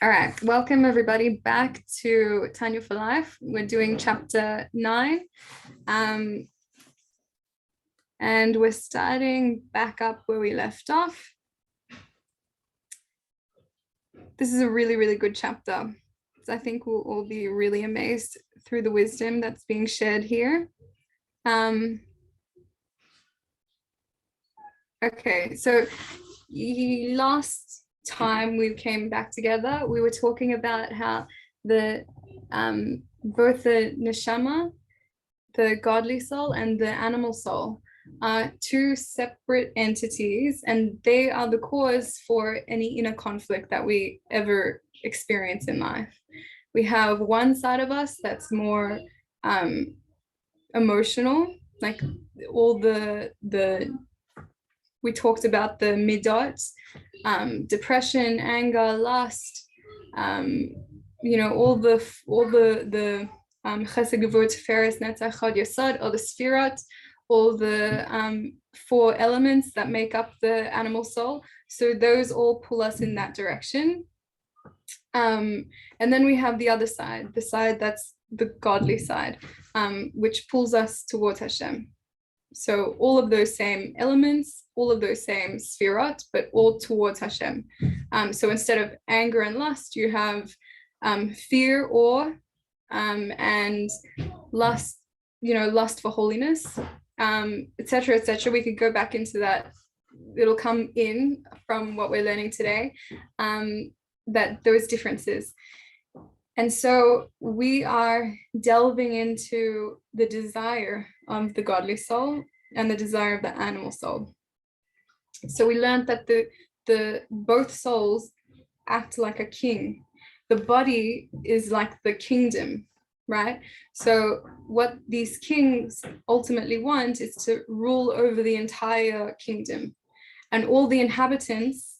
All right, welcome everybody back to Tanya for Life. We're doing chapter 9. And we're starting back up where we left off. This is a really, really good chapter. So I think we'll all be really amazed through the wisdom that's being shared here. Okay, so last time we came back together, we were talking about how the both the neshama, the godly soul, and the animal soul are two separate entities, and they are the cause for any inner conflict that we ever experience in life. We have one side of us that's more emotional, like all the we talked about the midot, depression, anger, lust, all the chesed, gevurah, tiferes, netzach, chod, yesod, all the sfirot, all the 4 elements that make up the animal soul. So those all pull us in that direction. And then we have the other side, the side that's the godly side, which pulls us towards Hashem. So all of those same elements, all of those same sfirot, but all towards Hashem. So instead of anger and lust, you have fear, awe, and lust, lust for holiness, etc., etc. We could go back into that. It'll come in from what we're learning today, that those differences. And so we are delving into the desire of the godly soul and the desire of the animal soul. So we learned that the both souls act like a king. The body is like the kingdom, right? So what these kings ultimately want is to rule over the entire kingdom, and all the inhabitants,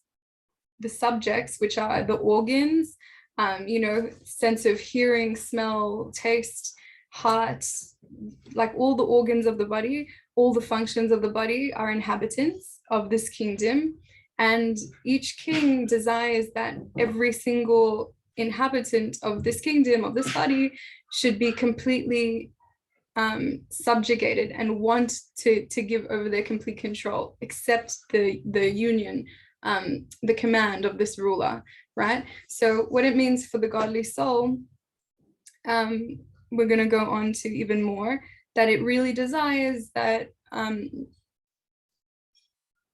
the subjects, which are the organs, sense of hearing, smell, taste, heart, like all the organs of the body, all the functions of the body are inhabitants of this kingdom. And each king desires that every single inhabitant of this kingdom, of this body, should be completely subjugated and want to give over their complete control, except the union, the command of this ruler, right? So what it means for the godly soul, we're going to go on to even more, that it really desires that,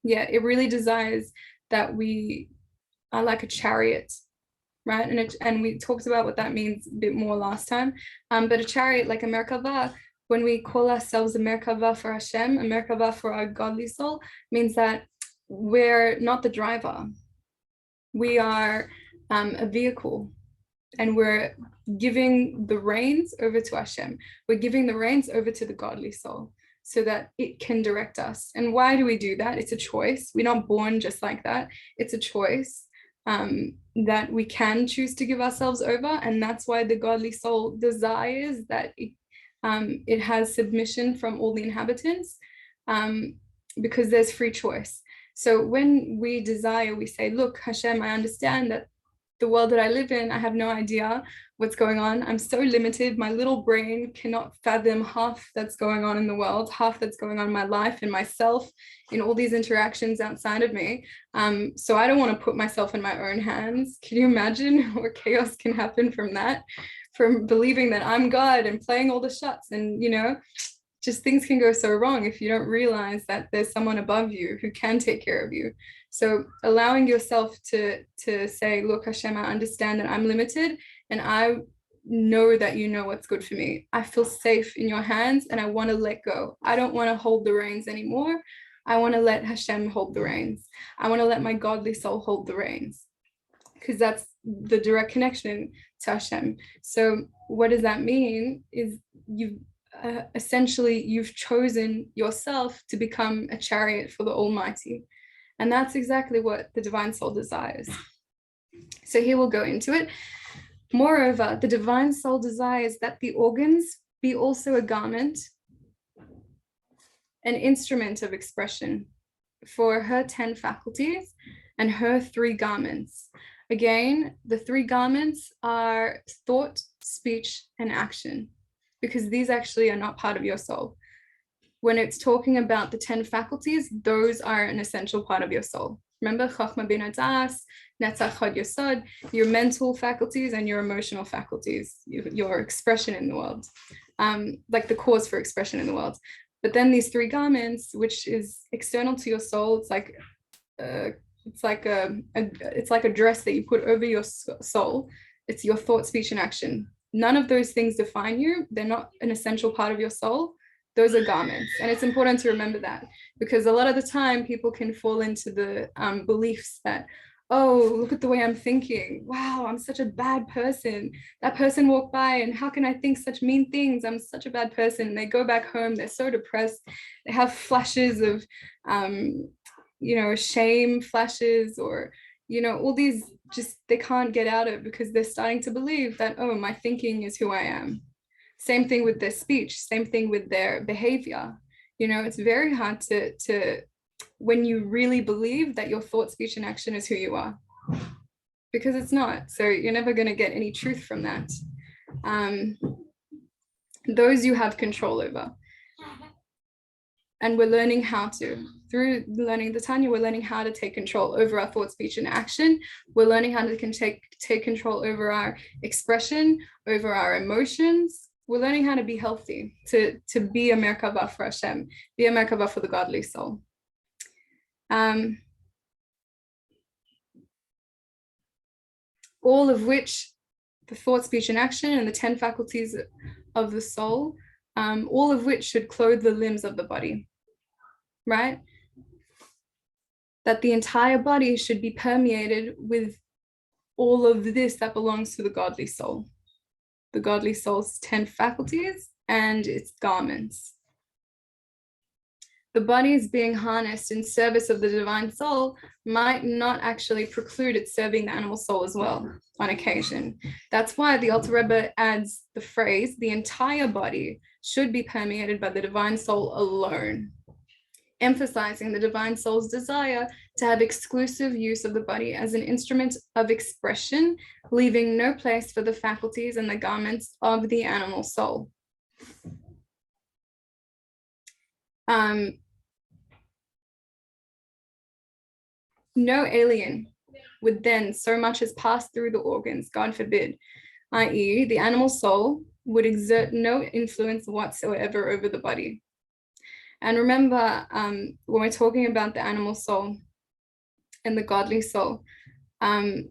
it really desires that we are like a chariot, right? And we talked about what that means a bit more last time, but a chariot, like a merkava, when we call ourselves a merkava for Hashem, a merkava for our godly soul, means that we're not the driver. We are a vehicle, and we're giving the reins over to Hashem. We're giving the reins over to the godly soul so that it can direct us. And why do we do that? It's a choice. We're not born just like that. It's a choice that we can choose to give ourselves over. And that's why the godly soul desires that it has submission from all the inhabitants, because there's free choice. So when we desire, we say, look, Hashem, I understand that the world that I live in, I have no idea what's going on. I'm so limited. My little brain cannot fathom half that's going on in the world, half that's going on in my life, in myself, in all these interactions outside of me. So I don't want to put myself in my own hands. Can you imagine what chaos can happen from that? From believing that I'm God and playing all the shots, and just things can go so wrong if you don't realize that there's someone above you who can take care of you. So allowing yourself to say, look, Hashem, I understand that I'm limited, and I know that you know what's good for me. I feel safe in your hands, and I want to let go. I don't want to hold the reins anymore. I want to let Hashem hold the reins. I want to let my godly soul hold the reins, because that's the direct connection to Hashem. So what does that mean is essentially you've chosen yourself to become a chariot for the Almighty. And that's exactly what the divine soul desires. So here we'll go into it. Moreover, the divine soul desires that the organs be also a garment, an instrument of expression for her 10 faculties and her 3 garments, Again, the three garments are thought, speech, and action, because these actually are not part of your soul. When it's talking about the 10 faculties, those are an essential part of your soul. Remember, Chachma Bina Das, Netzach Chod Yesod, your mental faculties and your emotional faculties, your expression in the world, like the cause for expression in the world. But then these three garments, which is external to your soul, it's like a dress that you put over your soul. It's your thought, speech, and action. None of those things define you. They're not an essential part of your soul. Those are garments. And it's important to remember that, because a lot of the time people can fall into the beliefs that, oh, look at the way I'm thinking. Wow, I'm such a bad person. That person walked by and how can I think such mean things? I'm such a bad person. And they go back home, they're so depressed. They have flashes of, shame flashes, or, all these, just, they can't get out of it because they're starting to believe that, oh, my thinking is who I am. Same thing with their speech, same thing with their behavior. It's very hard to when you really believe that your thought, speech, and action is who you are, because it's not. So you're never going to get any truth from that. Those you have control over. And we're learning how to, through learning the Tanya, we're learning how to take control over our thought, speech, and action. We're learning how to take control over our expression, over our emotions. We're learning how to be healthy, to be a Merkava for Hashem, be a Merkava for the godly soul. All of which, the thought, speech, and action, and the 10 faculties of the soul, all of which should clothe the limbs of the body, right? That the entire body should be permeated with all of this that belongs to the godly soul. The godly soul's 10 faculties and its garments. The body is being harnessed in service of the divine soul might not actually preclude it serving the animal soul as well on occasion. That's why the Alter Rebbe adds the phrase, the entire body should be permeated by the divine soul alone, emphasizing the divine soul's desire to have exclusive use of the body as an instrument of expression, leaving no place for the faculties and the garments of the animal soul. No alien would then so much as pass through the organs, God forbid, i.e., the animal soul would exert no influence whatsoever over the body. And remember, when we're talking about the animal soul and the godly soul, when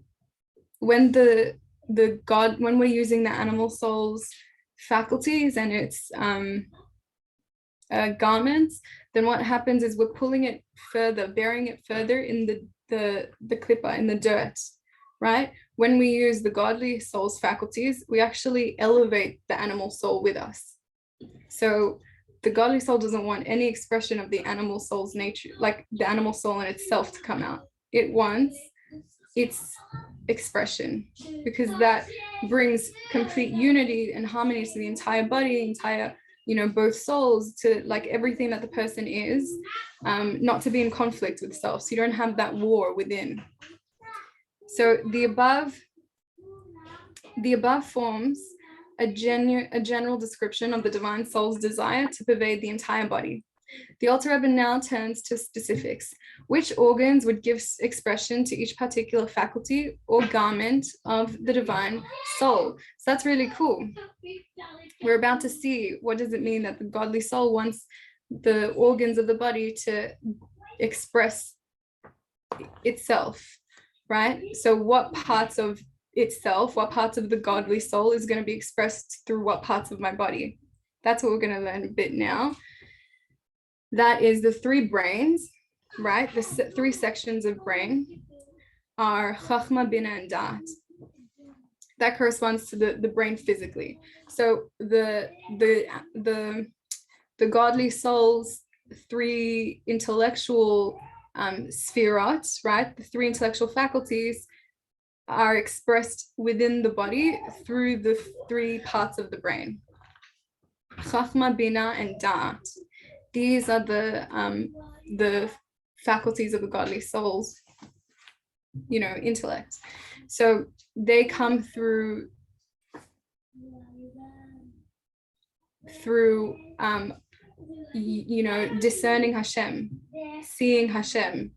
we're using the animal soul's faculties and its garments, then what happens is we're pulling it further, burying it further in the klippa, in the dirt, right? When we use the godly soul's faculties, we actually elevate the animal soul with us. So the godly soul doesn't want any expression of the animal soul's nature, like the animal soul in itself, to come out. It wants its expression, because that brings complete unity and harmony to the entire body, entire, both souls, to like everything that the person is, not to be in conflict with self. So you don't have that war within. So the above forms a general description of the divine soul's desire to pervade the entire body. The Alter Rebbe now turns to specifics. Which organs would give expression to each particular faculty or garment of the divine soul? So that's really cool. We're about to see, what does it mean that the godly soul wants the organs of the body to express itself, right? So what parts of itself, what parts of the godly soul is going to be expressed through what parts of my body? That's what we're going to learn a bit now. That is the three brains, right? The three sections of brain are Chachma, Bina, and Da'at. That corresponds to the brain physically. So the godly soul's three intellectual spherot, right? The three intellectual faculties are expressed within the body through the three parts of the brain. Chachma, Bina, and Da'at. These are the faculties of the godly souls. intellect. So they come through discerning Hashem, seeing Hashem,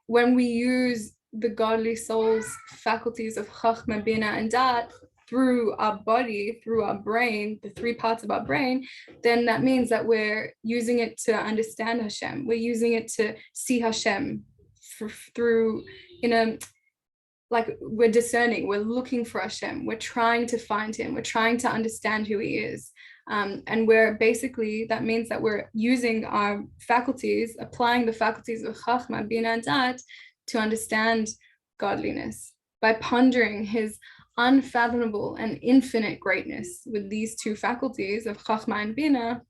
when we use the godly soul's faculties of Chachma, Bina, and Dat through our body, through our brain, the three parts of our brain, then that means that we're using it to understand Hashem. We're using it to see Hashem we're discerning, we're looking for Hashem, we're trying to find him, we're trying to understand who he is. And that means that we're using our faculties, applying the faculties of Chachma, Bina, and Dat to understand godliness by pondering his unfathomable and infinite greatness with these two faculties of Chachma and Bina,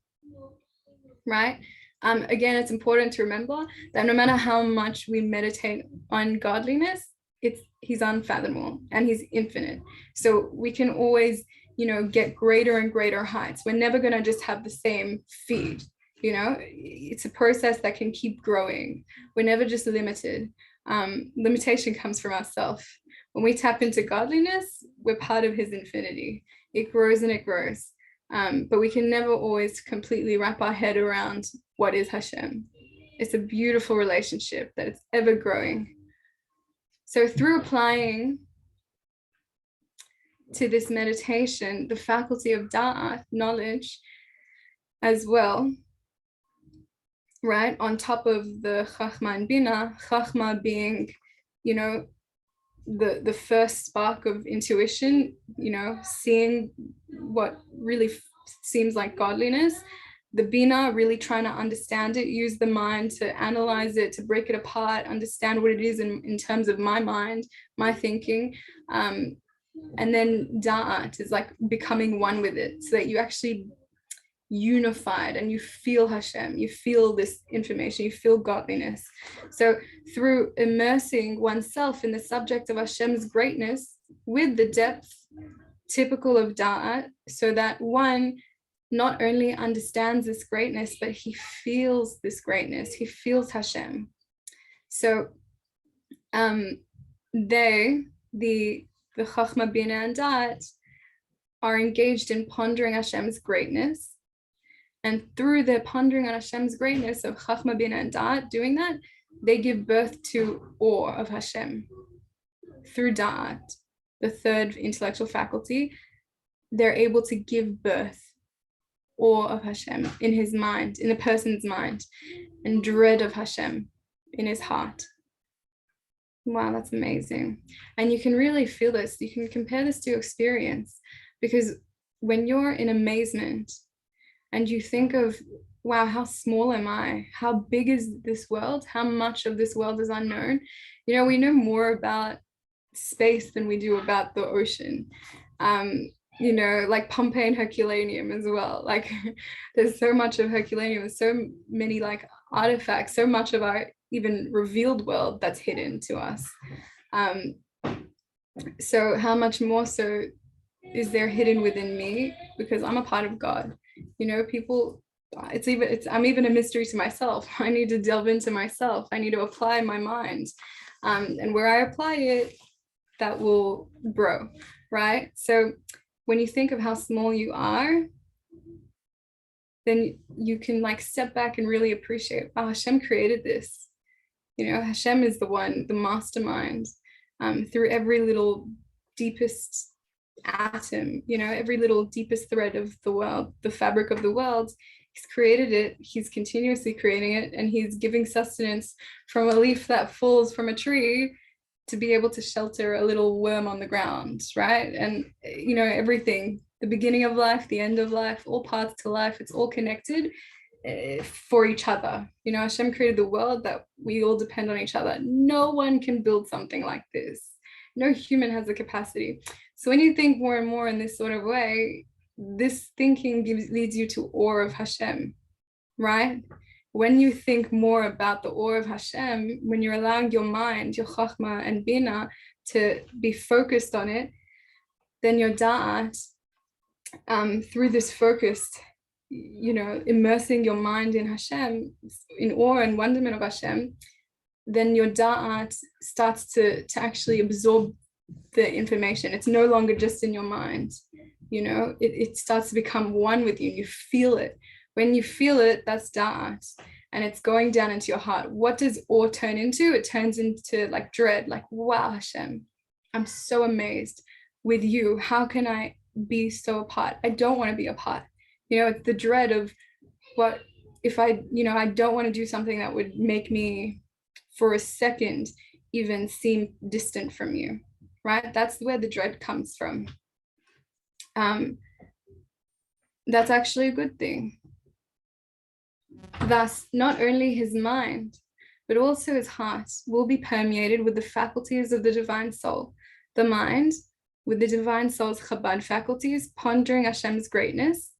right? Again, it's important to remember that no matter how much we meditate on godliness, he's unfathomable and he's infinite. So we can always, get greater and greater heights. We're never going to just have the same feed, it's a process that can keep growing. We're never just limited. Limitation comes from ourselves. When we tap into godliness, we're part of his infinity. It grows and it grows. But we can never always completely wrap our head around what is Hashem. It's a beautiful relationship that it's ever growing. So through applying to this meditation, the faculty of da'at, knowledge, as well, right, on top of the Chachma and Bina, Chachma being, the first spark of intuition, seeing what really seems like godliness. The Bina, really trying to understand it, use the mind to analyze it, to break it apart, understand what it is in terms of my mind, my thinking. And then Da'at is like becoming one with it, so that you actually unified and you feel Hashem, you feel this information, you feel godliness. So through immersing oneself in the subject of Hashem's greatness with the depth typical of Da'at, so that one not only understands this greatness, but he feels this greatness, he feels Hashem. So the Chachma, Bina, and Dat are engaged in pondering Hashem's greatness. And through their pondering on Hashem's greatness of Chachma, Bina, and Dat, doing that, they give birth to awe of Hashem. Through Da'at, the third intellectual faculty, they're able to give birth, awe of Hashem in his mind, in a person's mind, and dread of Hashem in his heart. Wow, that's amazing. And you can really feel this. You can compare this to experience, because when you're in amazement and you think of, wow, how small am I? How big is this world? How much of this world is unknown? We know more about space than we do about the ocean. Like Pompeii and Herculaneum as well. Like there's so much of Herculaneum, there's so many like artifacts, so much of our even revealed world that's hidden to us. So how much more so is there hidden within me, because I'm a part of God. People, I'm even a mystery to myself. I need to delve into myself. I need to apply my mind, and where I apply it, that will grow, right? So when you think of how small you are, then you can like step back and really appreciate, wow, Hashem created this. Hashem is the one, the mastermind, through every little deepest atom, every little deepest thread of the world, the fabric of the world. He's created it, he's continuously creating it, and he's giving sustenance from a leaf that falls from a tree to be able to shelter a little worm on the ground, right? And everything, the beginning of life, the end of life, all paths to life, it's all connected for each other. Hashem created the world that we all depend on each other. No one can build something like this. No human has the capacity. So when you think more and more in this sort of way, this thinking leads you to awe of Hashem, right? When you think more about the awe of Hashem, when you're allowing your mind, your Chachma and Bina, to be focused on it, then your Da'at, through this focus, immersing your mind in Hashem, in awe and wonderment of Hashem, then your da'at starts to actually absorb the information. It's no longer just in your mind, you know, it starts to become one with you. You feel it. When you feel it, that's da'at, and it's going down into your heart. What does awe turn into? It turns into like dread, like, wow, Hashem, I'm so amazed with you. How can I be so apart? I don't want to be apart. You know, it's the dread of what if I, you know, I don't want to do something that would make me for a second even seem distant from you, right? That's where the dread comes from. That's actually a good thing. Thus, not only his mind, but also his heart will be permeated with the faculties of the divine soul. The mind, with the divine soul's Chabad faculties, pondering Hashem's greatness,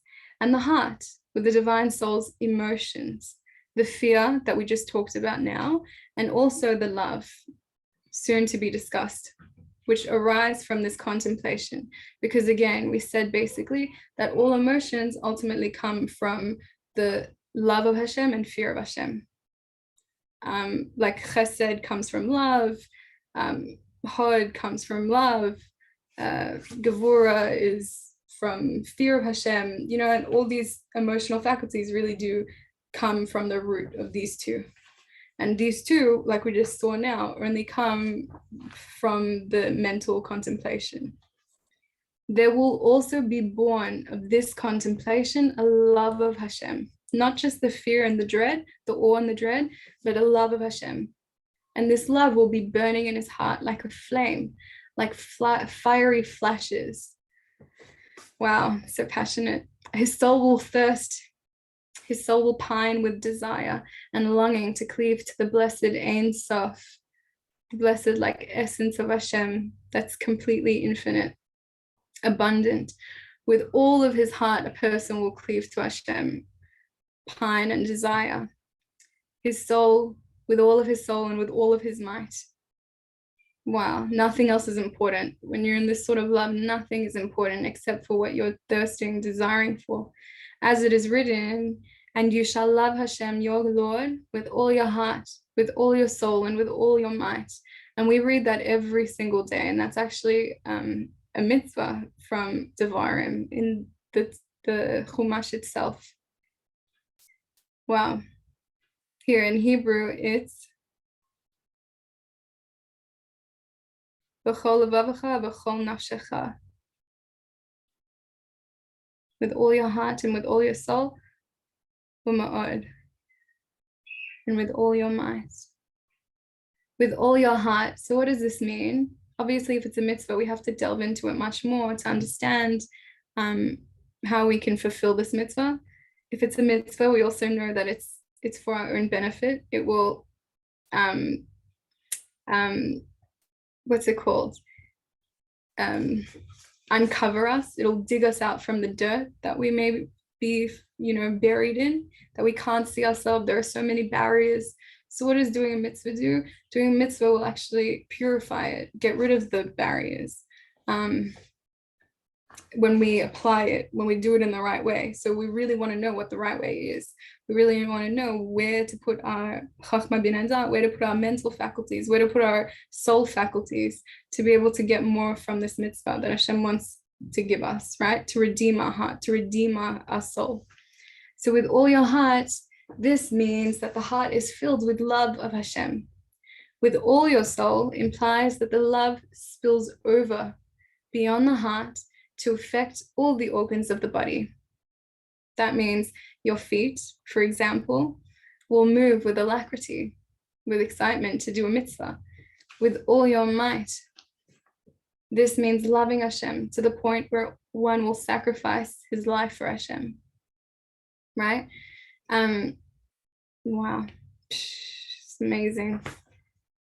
and the heart, with the divine soul's emotions, the fear that we just talked about now, and also the love, soon to be discussed, which arise from this contemplation. Because again, we said basically that all emotions ultimately come from the love of Hashem and fear of Hashem. Like chesed comes from love, hod comes from love, gevura is from fear of Hashem, you know, and all these emotional faculties really do come from the root of these two. And these two, like we just saw now, only come from the mental contemplation. There will also be born of this contemplation a love of Hashem, not just the fear and the dread, the awe and the dread, but a love of Hashem. And this love will be burning in his heart like a flame, like fiery flashes. Wow, so passionate. His soul will thirst. His soul will pine with desire and longing to cleave to the blessed Ein Sof, the blessed like essence of Hashem that's completely infinite, abundant. With all of his heart, a person will cleave to Hashem, pine and desire. His soul, with all of his soul and with all of his might. Wow, nothing else is important. When you're in this sort of love, nothing is important except for what you're thirsting, desiring for. As it is written, and you shall love Hashem, your Lord, with all your heart, with all your soul, and with all your might. And we read that every single day. And that's actually a mitzvah from Devarim in the Chumash itself. Wow. Here in Hebrew, it's B'chol levavecha, b'chol nafshecha. With all your heart and with all your soul, u'ma'od, and with all your might. With all your heart. So what does this mean? Obviously, if it's a mitzvah, we have to delve into it much more to understand how we can fulfill this mitzvah. If it's a mitzvah, we also know that it's for our own benefit. It will what's it called? Uncover us. It'll dig us out from the dirt that we may be, you know, buried in, that we can't see ourselves. There are so many barriers. So what does doing a mitzvah do? Doing a mitzvah will actually purify it, get rid of the barriers. When we apply it, when we do it in the right way. So we really want to know what the right way is. We really want to know where to put our chachma bin adat, where to put our mental faculties, where to put our soul faculties to be able to get more from this mitzvah that Hashem wants to give us, right? To redeem our heart, to redeem our soul. So with all your heart, this means that the heart is filled with love of Hashem. With all your soul implies that the love spills over beyond the heart to affect all the organs of the body. That means your feet, for example, will move with alacrity, with excitement to do a mitzvah, with all your might. This means loving Hashem to the point where one will sacrifice his life for Hashem, right? Wow, it's amazing.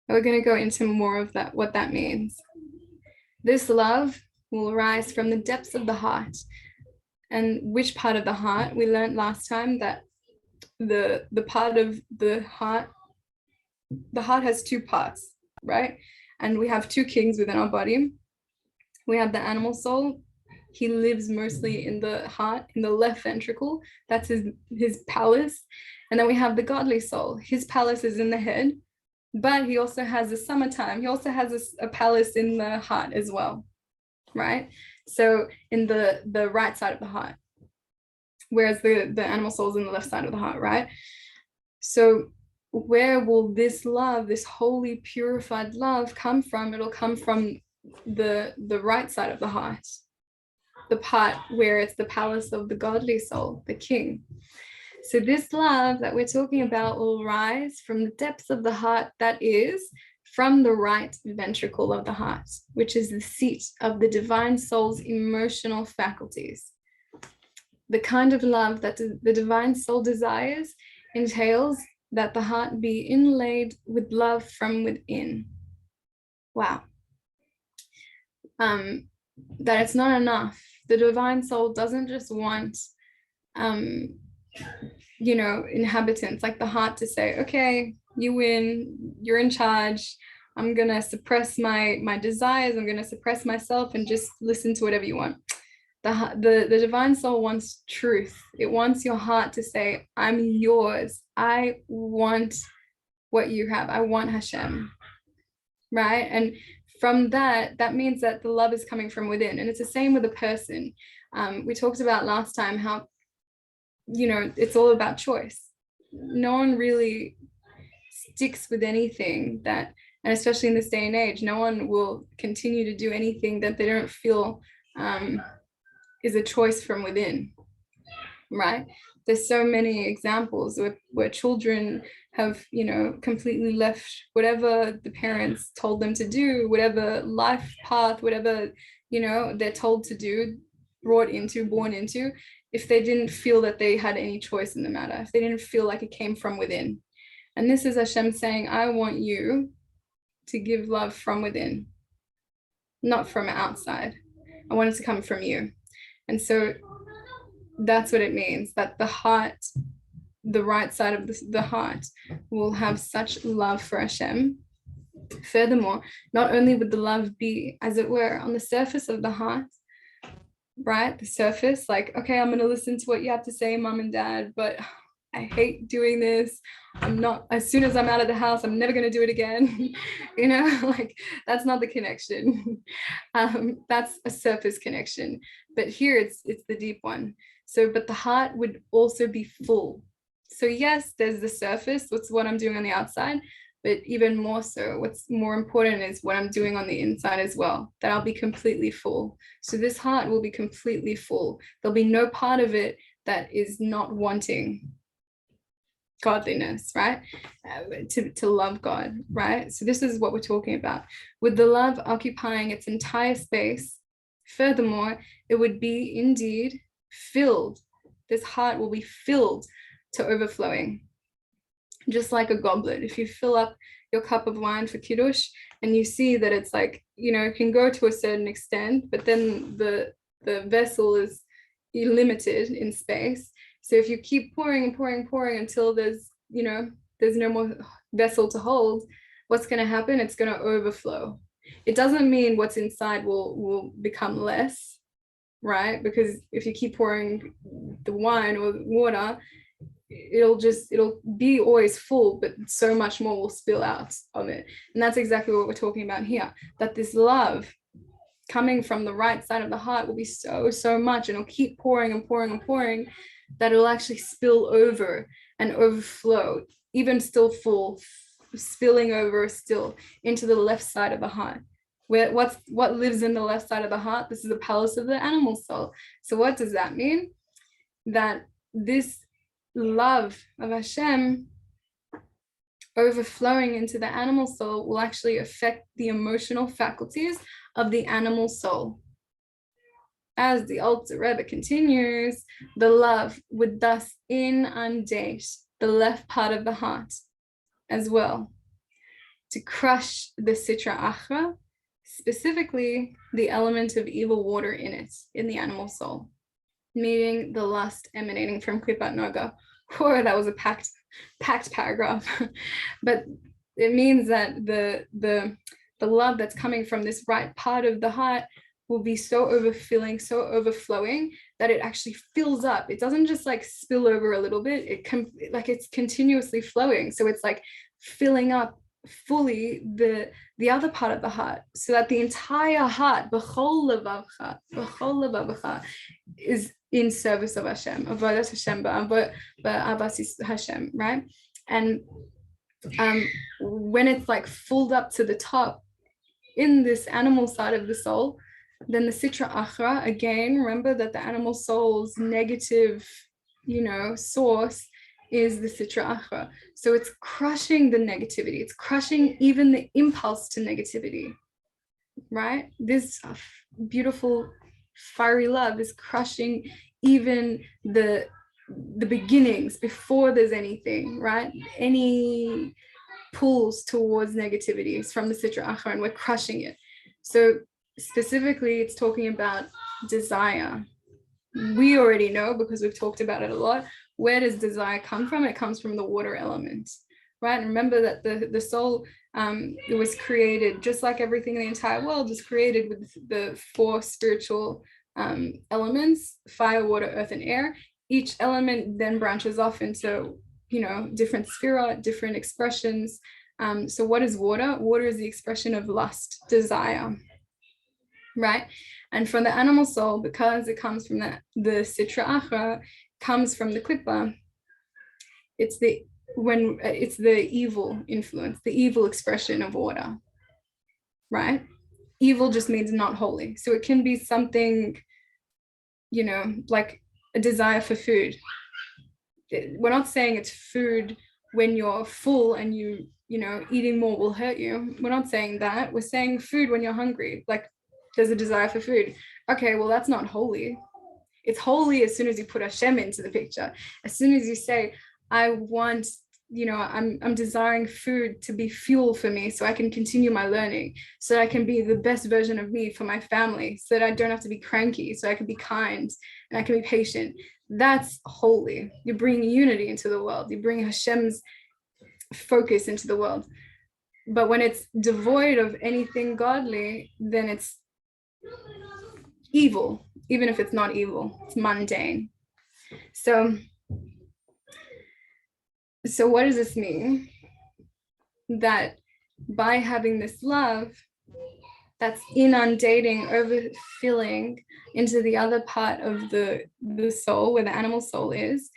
We're going to go into more of that, what that means. This love will arise from the depths of the heart. And which part of the heart? We learned last time that the part of the heart has two parts, right? And we have two kings within our body. We have the animal soul. He lives mostly in the heart, in the left ventricle. That's his palace. And then we have the godly soul. His palace is in the head. but he also has the summertime. He also has a palace in the heart as well, right? So in the right side of the heart, whereas the animal soul is in the left side of the heart, right? So where will this love, this holy purified love, come from? It'll come from the right side of the heart, the part where it's the palace of the godly soul, the king. So this love that we're talking about will rise from the depths of the heart, that is from the right ventricle of the heart, which is the seat of the divine soul's emotional faculties. The kind of love that the divine soul desires entails that the heart be inlaid with love from within. Wow. That it's not enough. The divine soul doesn't just want, inhabitants like the heart to say, okay, you win, you're in charge. I'm going to suppress my desires. I'm going to suppress myself and just listen to whatever you want. The divine soul wants truth. It wants your heart to say, I'm yours. I want what you have. I want Hashem, right? And from that means that the love is coming from within. And it's the same with a person. We talked about last time how, it's all about choice. No one really sticks with anything that, and especially in this day and age, no one will continue to do anything that they don't feel is a choice from within, right? There's so many examples where children have, completely left whatever the parents told them to do, whatever life path, whatever, they're told to do, born into, if they didn't feel that they had any choice in the matter, if they didn't feel like it came from within. And this is Hashem saying, I want you to give love from within, not from outside. I want it to come from you. And so that's what it means, that the heart, the right side of the heart will have such love for Hashem. Furthermore, not only would the love be, as it were, on the surface of the heart, right? The surface, like, okay, I'm going to listen to what you have to say, mom and dad, but I hate doing this. As soon as I'm out of the house, I'm never going to do it again. Like that's not the connection. That's a surface connection. But here it's the deep one. So, but the heart would also be full. So yes, there's the surface, what's what I'm doing on the outside, but even more so, what's more important is what I'm doing on the inside as well, that I'll be completely full. So this heart will be completely full. There'll be no part of it that is not wanting godliness, right? To love God, right? So this is what we're talking about. With the love occupying its entire space, furthermore, it would be indeed filled. This heart will be filled to overflowing. Just like a goblet, if you fill up your cup of wine for kiddush and you see that it's like, it can go to a certain extent, but then the vessel is limited in space. So if you keep pouring and pouring and pouring until there's no more vessel to hold, what's going to happen? It's going to overflow. It doesn't mean what's inside will become less, right? Because if you keep pouring the wine or the water, it'll be always full, but so much more will spill out of it. And that's exactly what we're talking about here, that this love coming from the right side of the heart will be so much, and it'll keep pouring and pouring and pouring, that it'll actually spill over and overflow, even still full, spilling over still into the left side of the heart. What lives in the left side of the heart? This is the palace of the animal soul. So what does that mean? That this love of Hashem overflowing into the animal soul will actually affect the emotional faculties of the animal soul. As the Alter Rebbe continues, the love would thus inundate the left part of the heart as well, to crush the sitra achra, specifically the element of evil water in it, in the animal soul, meaning the lust emanating from Klipat Noga. Or that was a packed paragraph. But it means that the love that's coming from this right part of the heart will be so overfilling, so overflowing, that it actually fills up. It doesn't just like spill over a little bit, it's continuously flowing. So it's like filling up fully the other part of the heart, so that the entire heart, b'chol levavcha, is in service of Hashem, avodas Hashem, ba'avas Hashem, right? And when it's like filled up to the top in this animal side of the soul, then the sitra achra, again, remember that the animal soul's negative, source is the sitra achra. So it's crushing the negativity. It's crushing even the impulse to negativity, right? This beautiful fiery love is crushing even the beginnings before there's anything, right? Any pulls towards negativity is from the sitra achra, and we're crushing it. So specifically, it's talking about desire. We already know, because we've talked about it a lot. Where does desire come from? It comes from the water element, right? And remember that the soul, it was created just like everything in the entire world was created with the 4 spiritual elements: fire, water, earth, and air. Each element then branches off into, different sphera, different expressions. So what is water? Water is the expression of lust, desire, right? And from the animal soul, because it comes from the sitra achra, comes from the klippa, it's the evil influence, the evil expression of water, right? Evil just means not holy. So it can be something, like a desire for food. We're not saying it's food when you're full and eating more will hurt you. We're not saying that. We're saying food when you're hungry. Like, there's a desire for food. Okay, well, that's not holy. It's holy as soon as you put Hashem into the picture. As soon as you say, I want, I'm desiring food to be fuel for me so I can continue my learning, so that I can be the best version of me for my family, so that I don't have to be cranky, so I can be kind and I can be patient. That's holy. You bring unity into the world. You bring Hashem's focus into the world. But when it's devoid of anything godly, then it's evil. Even if it's not evil, it's mundane. So what does this mean? That by having this love that's inundating, overfilling into the other part of the soul, where the animal soul is,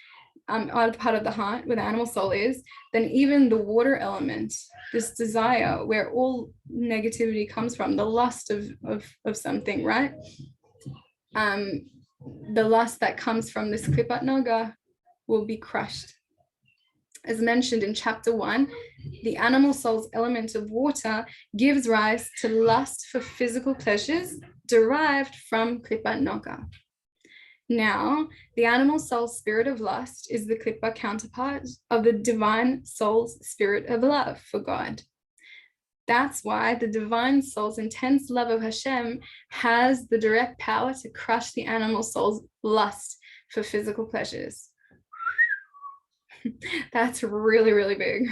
other part of the heart where the animal soul is, then even the water element, this desire where all negativity comes from, the lust of something, right? The lust that comes from this klipat naga will be crushed. As mentioned in chapter 1, the animal soul's element of water gives rise to lust for physical pleasures derived from klipat naga. Now, the animal soul's spirit of lust is the klippa counterpart of the divine soul's spirit of love for God. That's why the divine soul's intense love of Hashem has the direct power to crush the animal soul's lust for physical pleasures. That's really, really big.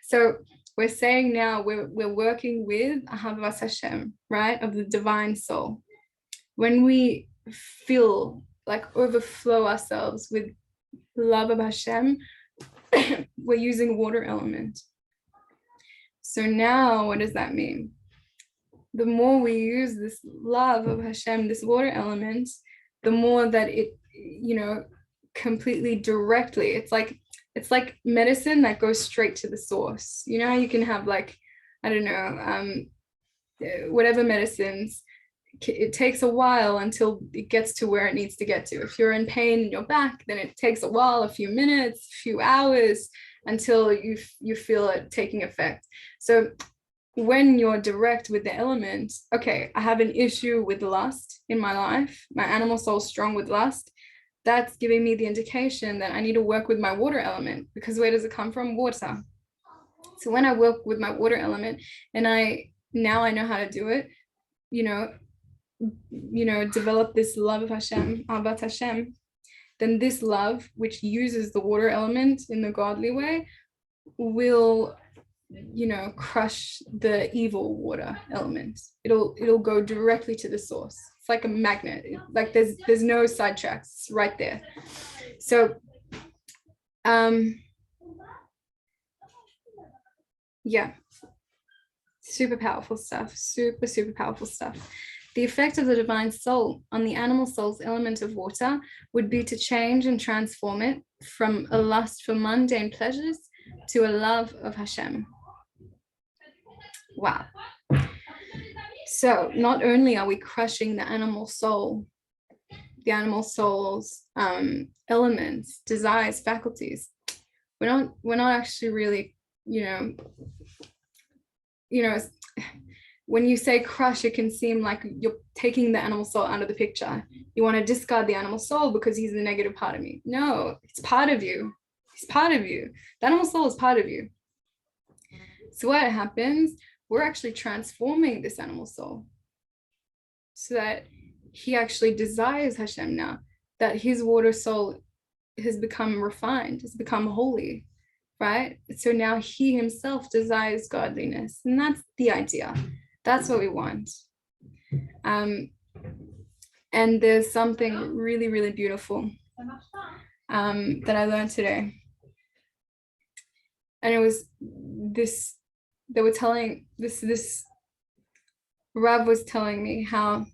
So we're saying now we're working with Ahavas Hashem, right, of the divine soul. When we feel like overflow ourselves with love of Hashem, we're using water element. So now what does that mean? The more we use this love of Hashem, this water element, the more that it, completely directly, it's like medicine that goes straight to the source. You know how you can have whatever medicines, it takes a while until it gets to where it needs to get to. If you're in pain in your back, then it takes a while, a few minutes, a few hours, until you feel it taking effect. So when you're direct with the element, okay, I have an issue with lust in my life, my animal soul is strong with lust, that's giving me the indication that I need to work with my water element, because where does it come from? Water. So when I work with my water element and I know how to do it, develop this love of Hashem, Ahavat Hashem, then this love, which uses the water element in the godly way, will, crush the evil water element. It'll go directly to the source. It's like a magnet. Like there's no sidetracks. It's right there. So, yeah. Super powerful stuff. Super, super powerful stuff. The effect of the divine soul on the animal soul's element of water would be to change and transform it from a lust for mundane pleasures to a love of Hashem. Wow. So not only are we crushing the animal soul's elements, desires, faculties, we're not actually really, when you say crush, it can seem like you're taking the animal soul out of the picture. You want to discard the animal soul because he's the negative part of me. No, it's part of you. He's part of you. The animal soul is part of you. So what happens, we're actually transforming this animal soul so that he actually desires Hashem now, that his water soul has become refined, has become holy, right? So now he himself desires godliness. And that's the idea. That's what we want. And there's something really, really beautiful that I learned today. And it was this, they were telling, this Rav was telling me how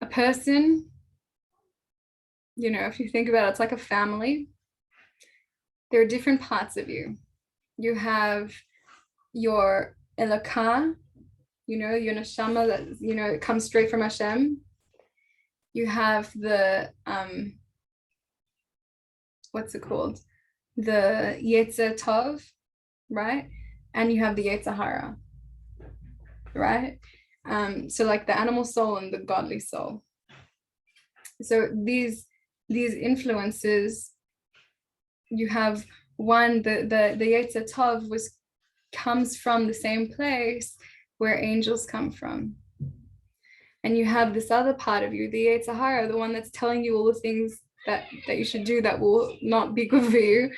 a person, if you think about it, it's like a family. There are different parts of you. You have your elakah, your neshama that, it comes straight from Hashem. You have the, what's it called? The Yetzer Tov, right? And you have the Yetzer Hara, right? So like the animal soul and the godly soul. So these influences, you have one, the Yetzer Tov comes from the same place where angels come from. And you have this other part of you, the Yetzer Hara, the one that's telling you all the things that you should do that will not be good for you,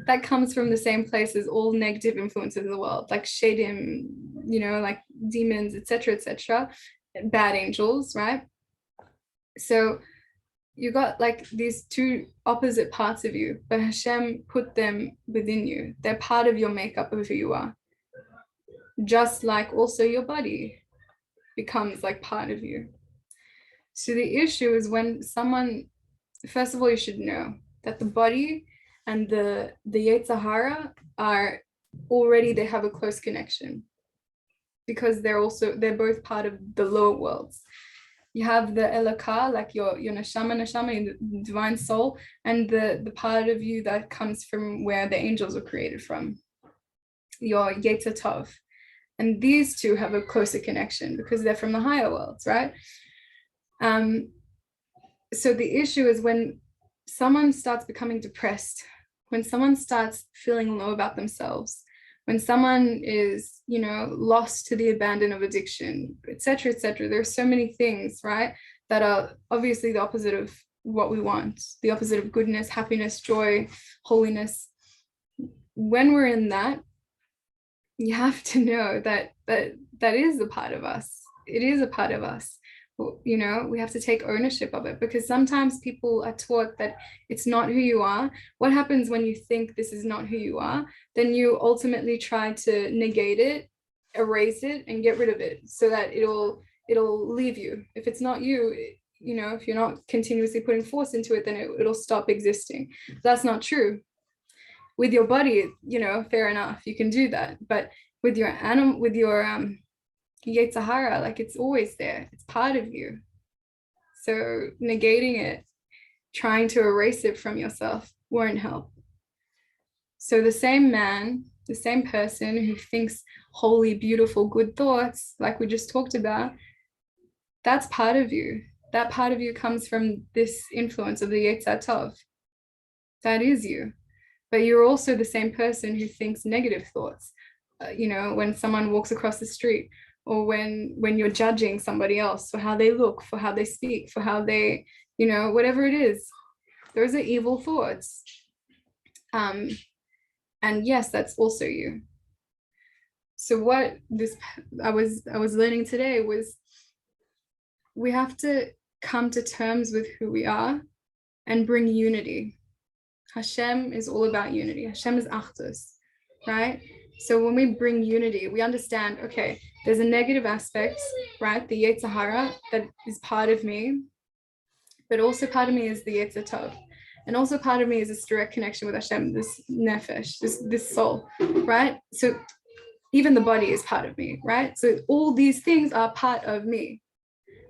that comes from the same place as all negative influences of the world, like shadim, like demons, etc., bad angels, right? So you got like these two opposite parts of you, but Hashem put them within you. They're part of your makeup of who you are. Just like also your body becomes like part of you. So the issue is when someone, first of all, you should know that the body and the Yetzer Hara are already, they have a close connection because they're both part of the lower worlds. You have the elakah, like your neshama, the divine soul, and the part of you that comes from where the angels were created from, your Yetzer Tov. And these two have a closer connection because they're from the higher worlds, right? So the issue is when someone starts becoming depressed, when someone starts feeling low about themselves, when someone is, lost to the abandon of addiction, etc., there are so many things, right, that are obviously the opposite of what we want, the opposite of goodness, happiness, joy, holiness. When we're in that, you have to know that is a part of us. It is a part of us. We have to take ownership of it, because sometimes people are taught that it's not who you are. What happens when you think this is not who you are? Then you ultimately try to negate it, erase it, and get rid of it so that it'll leave you. If it's not you, if you're not continuously putting force into it, then it'll stop existing. That's not true. With your body, fair enough, you can do that. But with your animal, with your Yetzer Hara, like it's always there. It's part of you. So negating it, trying to erase it from yourself won't help. So the same man, the same person who thinks holy, beautiful, good thoughts, like we just talked about, that's part of you. That part of you comes from this influence of the Yetzer Tov. That is you. But you're also the same person who thinks negative thoughts. When someone walks across the street, or when you're judging somebody else for how they look, for how they speak, for how they, whatever it is, those are evil thoughts. And yes, that's also you. So what I was learning today was we have to come to terms with who we are and bring unity. Hashem is all about unity. Hashem is achdus, right? So when we bring unity, we understand, okay, there's a negative aspect, right? The Yetzer Hara that is part of me, but also part of me is the Yetzer Tov. And also part of me is this direct connection with Hashem, this nefesh, this soul, right? So even the body is part of me, right? So all these things are part of me.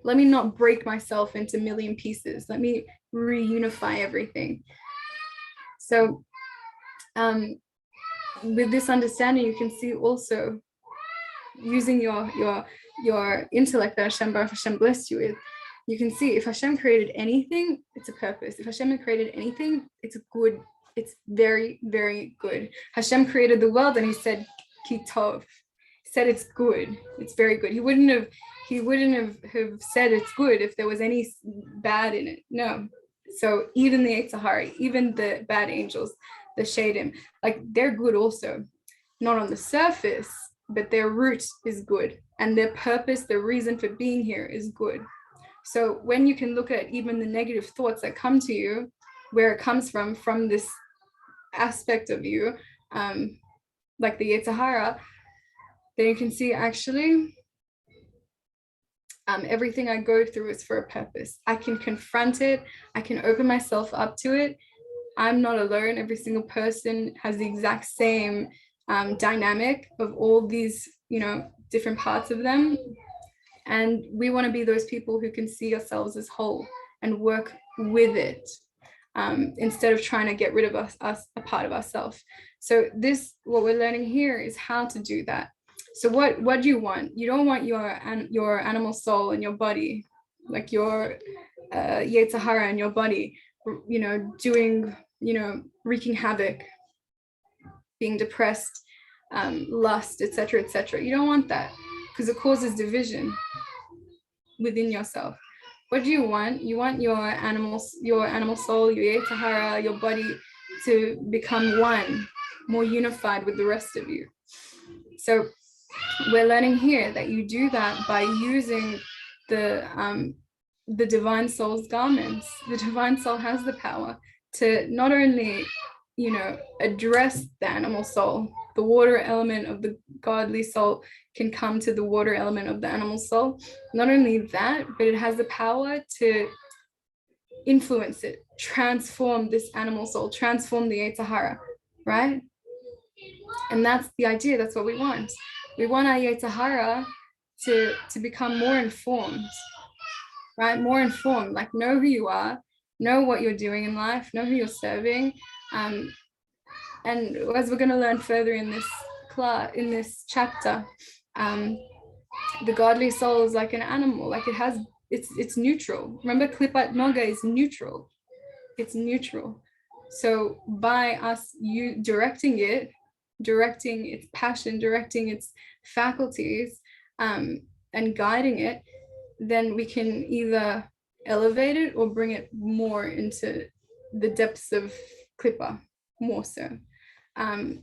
Let me not break myself into a million pieces. Let me reunify everything. So with this understanding, you can see also using your intellect that Hashem blessed you with, you can see if Hashem created anything, it's a purpose. If Hashem created anything, it's good. It's very, very good. Hashem created the world and he said, Ki tov. He said it's good. It's very good. He wouldn't have said it's good if there was any bad in it. No. So even the Yetzer Hara, even the bad angels, the Shadim, like they're good also. Not on the surface, but their root is good. And their purpose, their reason for being here is good. So when you can look at even the negative thoughts that come to you, where it comes from this aspect of you, like the Yetzer Hara, then you can see actually everything I go through is for a purpose. I can confront it. I can open myself up to it. I'm not alone. Every single person has the exact same dynamic of all these, different parts of them. And we want to be those people who can see ourselves as whole and work with it instead of trying to get rid of us a part of ourselves. So what we're learning here is how to do that. So what do you want? You don't want your animal soul and your body, like your Yetzer Hara and your body, doing, wreaking havoc, being depressed, lust, etc., etc. You don't want that because it causes division within yourself. What do you want? You want your animal soul, your Yetzer Hara, your body to become one, more unified with the rest of you. So we're learning here that you do that by using the divine soul's garments. The divine soul has the power to not only, address the animal soul. The water element of the godly soul can come to the water element of the animal soul. Not only that, but it has the power to influence it, transform this animal soul, transform the Yetzer Hara, right? And that's the idea. That's what we want. We want our Yetzer Hara to become more informed, right? More informed, like know who you are, know what you're doing in life, know who you're serving. And as we're going to learn further in this chapter, the godly soul is like an animal, like it's neutral. Remember, Klipat Noga is neutral. It's neutral. So by us directing its passion, directing its faculties, and guiding it, then we can either elevate it or bring it more into the depths of Klippa, more so. And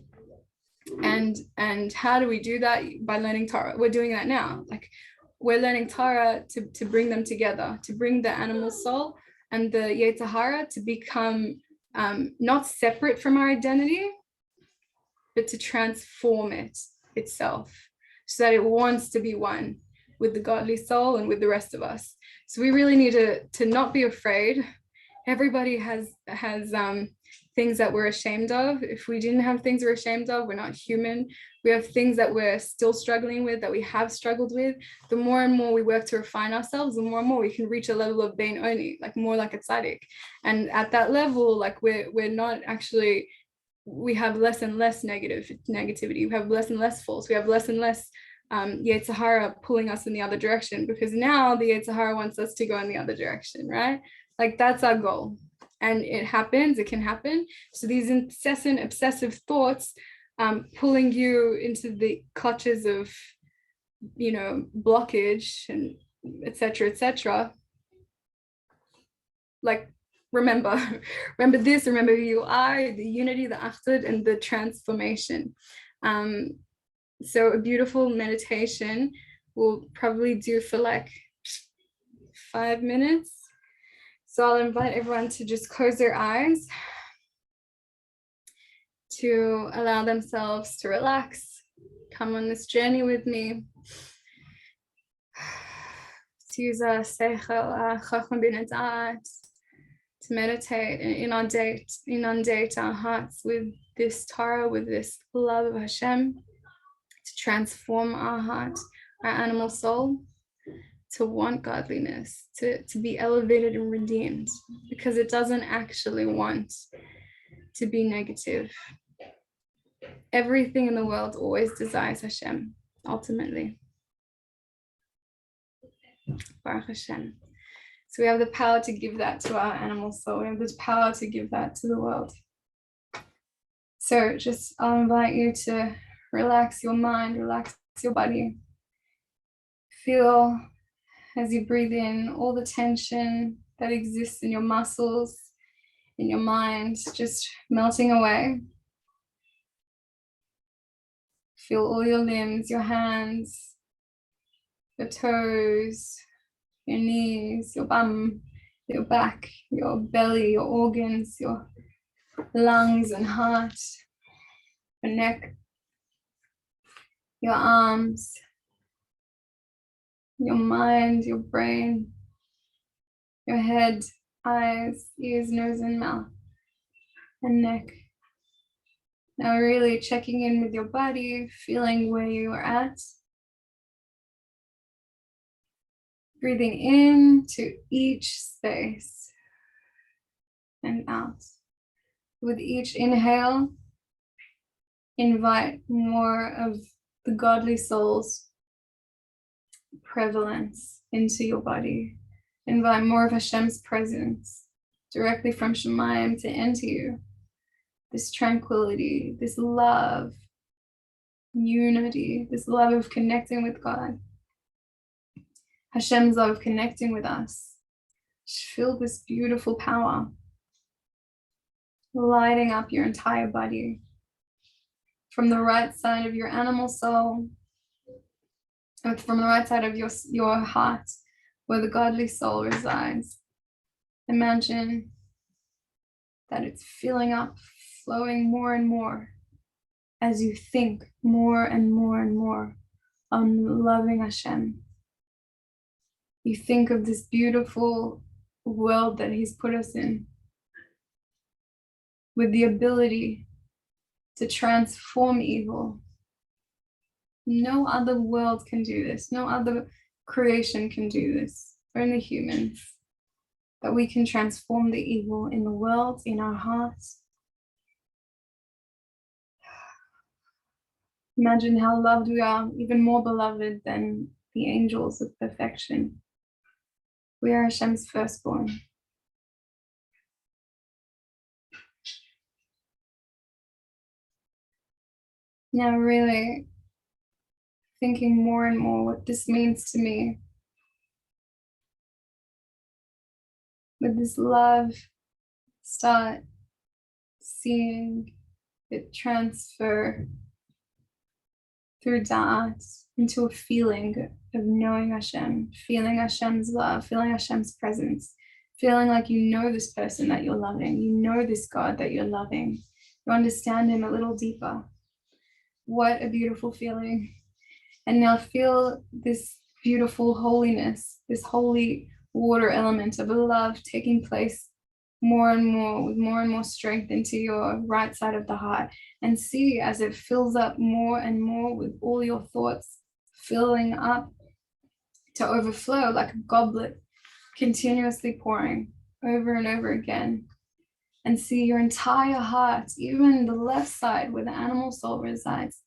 how do we do that? By learning Torah. We're doing that now. Like we're learning Torah to bring them together, to bring the animal soul and the Yetzer Hara to become not separate from our identity, but to transform itself so that it wants to be one with the godly soul and with the rest of us. So we really need to not be afraid. Everybody has things that we're ashamed of. If we didn't have things we're ashamed of, we're not human. We have things that we're still struggling with, that we have struggled with. The more and more we work to refine ourselves, the more and more we can reach a level of Bein Oni, like more like a tzaddik. And at that level, like we're not actually, we have less and less negativity. We have less and less faults. We have less and less Yetzer Hara pulling us in the other direction, because now the Yetzer Hara wants us to go in the other direction, right? Like that's our goal. And it can happen. So these incessant obsessive thoughts pulling you into the clutches of, blockage and etc. Like remember this, remember who you are, the unity, the achdut, and the transformation. So a beautiful meditation we'll probably do for like 5 minutes. So I'll invite everyone to just close their eyes, to allow themselves to relax, come on this journey with me. To use our seichel, chacham bin da'at, to meditate and inundate our hearts with this Torah, with this love of Hashem, to transform our heart, our animal soul, to want godliness, to be elevated and redeemed, because it doesn't actually want to be negative. Everything in the world always desires Hashem, ultimately. Baruch Hashem. So we have the power to give that to our animal soul. We have the power to give that to the world. So just I'll invite you to relax your mind, relax your body. Feel as you breathe in all the tension that exists in your muscles, in your mind, just melting away. Feel all your limbs, your hands, your toes, your knees, your bum, your back, your belly, your organs, your lungs and heart, your neck, your arms, your mind, your brain, your head, eyes, ears, nose, and mouth, and neck. Now really checking in with your body, feeling where you are at. Breathing in to each space and out. With each inhale, invite more of the godly soul's prevalence into your body. Invite more of Hashem's presence directly from Shema to enter you. This tranquility, this love, unity, this love of connecting with God. Hashem's love of connecting with us. Feel this beautiful power lighting up your entire body. From the right side of your animal soul, or from the right side of your heart, where the godly soul resides. Imagine that it's filling up, flowing more and more as you think more and more and more on loving Hashem. You think of this beautiful world that He's put us in, with the ability to transform evil. No other world can do this. No other creation can do this. Only humans. That we can transform the evil in the world, in our hearts. Imagine how loved we are, even more beloved than the angels of perfection. We are Hashem's firstborn. Now really thinking more and more what this means to me. With this love, start seeing it transfer through da'at into a feeling of knowing Hashem, feeling Hashem's love, feeling Hashem's presence, feeling like you know this person that you're loving, you know this God that you're loving, you understand Him a little deeper. What a beautiful feeling. And now feel this beautiful holiness, this holy water element of love taking place more and more, with more and more strength into your right side of the heart, and see as it fills up more and more with all your thoughts filling up to overflow like a goblet, continuously pouring over and over again. And see your entire heart, even the left side where the animal soul resides,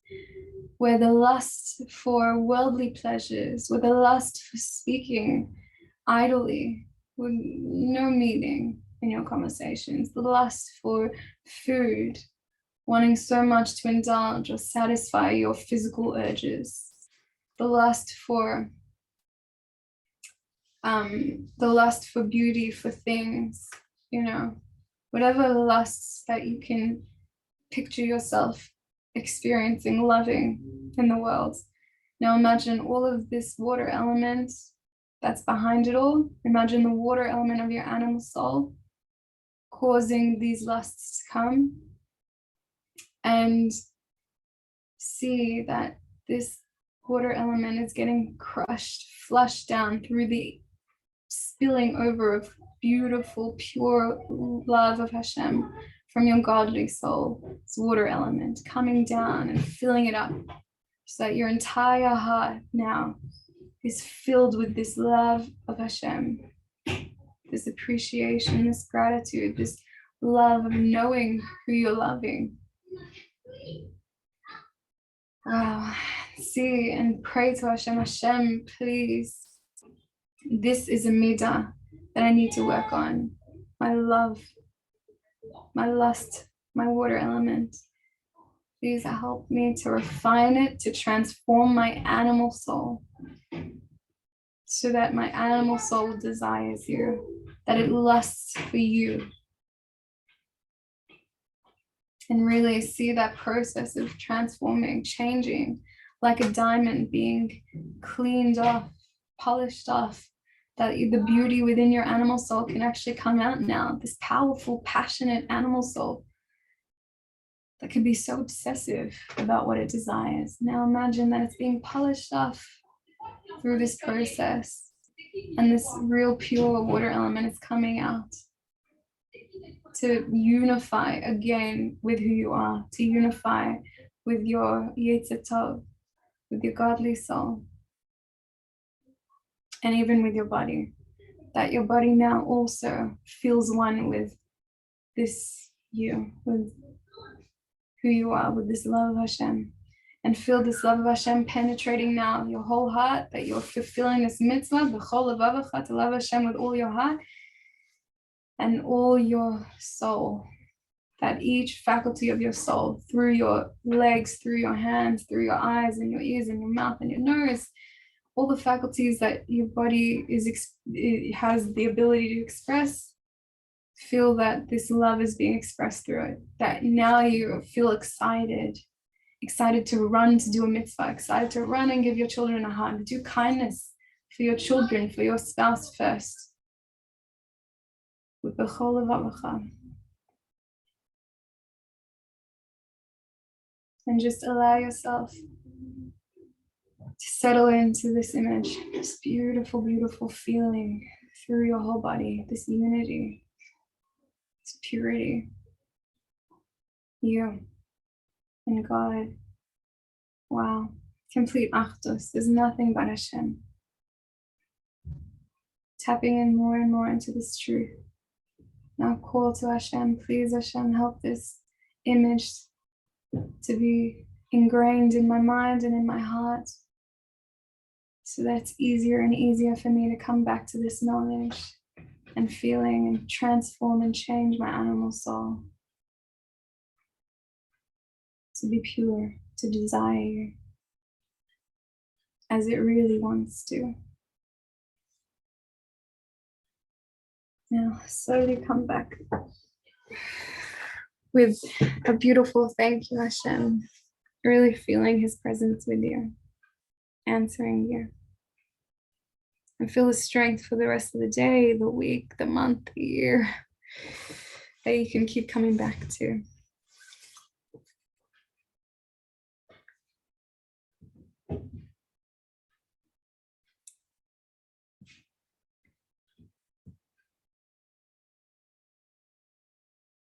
where the lust for worldly pleasures, where the lust for speaking idly with no meaning in your conversations, the lust for food, wanting so much to indulge or satisfy your physical urges, the lust for beauty, for things, whatever lusts that you can picture yourself experiencing, loving in the world. Now imagine all of this water element that's behind it all. Imagine the water element of your animal soul causing these lusts to come, and see that this water element is getting crushed, flushed down through the spilling over of beautiful, pure love of Hashem from your godly soul. This water element coming down and filling it up so that your entire heart now is filled with this love of Hashem, this appreciation, this gratitude, this love of knowing who you're loving. Wow. See and pray to Hashem. Hashem, please. This is a midah that I need to work on. My love, my lust, my water element. Please help me to refine it, to transform my animal soul, so that my animal soul desires you, that it lusts for you. And really see that process of transforming, changing, like a diamond being cleaned off, polished off, that the beauty within your animal soul can actually come out now. This powerful, passionate animal soul that can be so obsessive about what it desires. Now imagine that it's being polished off through this process, and this real pure water element is coming out to unify again with who you are, to unify with your Yetzer Tov, with your godly soul, and even with your body, that your body now also feels one with this you, with who you are, with this love of Hashem, and feel this love of Hashem penetrating now your whole heart, that you're fulfilling this mitzvah, b'chol levavecha, to love Hashem with all your heart and all your soul, that each faculty of your soul, through your legs, through your hands, through your eyes and your ears and your mouth and your nose, all the faculties that your body has the ability to express, feel that this love is being expressed through it, that now you feel excited to run to do a mitzvah, excited to run and give your children a hug, do kindness for your children, for your spouse first, with b'chol levavecha. And just allow yourself to settle into this image, this beautiful, beautiful feeling through your whole body, this unity, this purity, you and God. Wow, complete achdus. There's nothing but Hashem. Tapping in more and more into this truth. Now call to Hashem, please Hashem, help this image to be ingrained in my mind and in my heart, so that it's easier and easier for me to come back to this knowledge and feeling and transform and change my animal soul to be pure, to desire you as it really wants to. Now slowly come back with a beautiful thank you, Hashem, really feeling his presence with you, answering you. And feel the strength for the rest of the day, the week, the month, the year, that you can keep coming back to.